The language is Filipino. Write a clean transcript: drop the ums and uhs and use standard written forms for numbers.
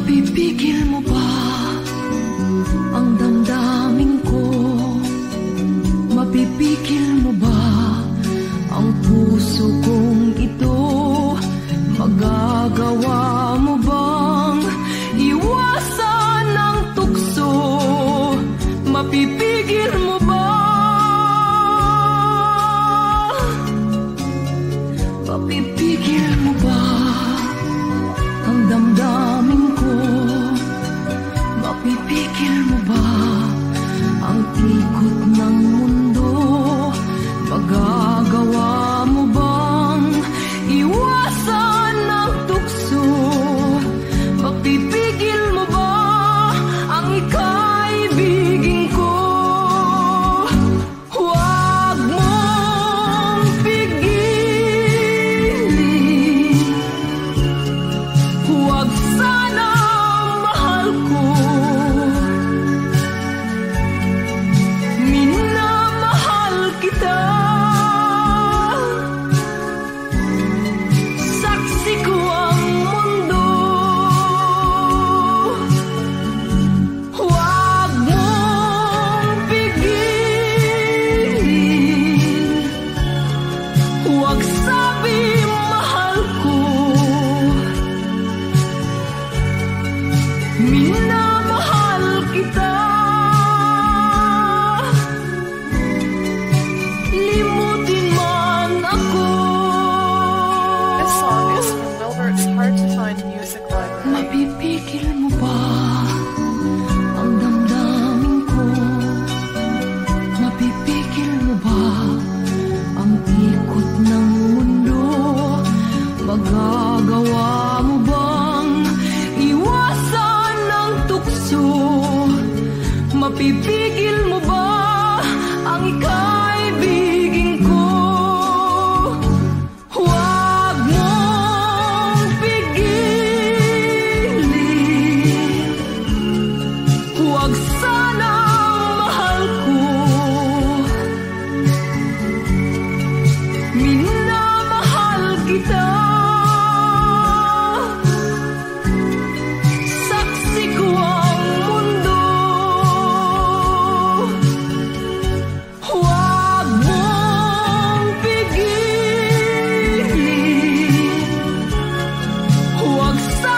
Mapipigil mo ba ang damdamin ko? Mapipigil mo ba ang puso kong ito? Magagawa mo bang iwasan ang tukso? Mapipigil mo ba? Mapipigil mo ba ang damdamin ko? Mapipigil mo ba ang ikot ng mundo? Magagawa mo bang iwasan ang tukso? Mapipigil mo ba ang ikaibigin ko? Huwag mong pigilin, huwag sana mahal ko. Minamahal kita, saksi ko ang mundo. Huwag mong pigilin, huwag sabi mahal ko. Minamahal kita, limutin man ako. This song is from Wilbert's Hard to Find Music Library. Mapipigil mo ba ang damdamin ko? Mapipigil mo ba ang ikot ng mundo? Magagawa mo bang iwasan ang tukso? Mapipigil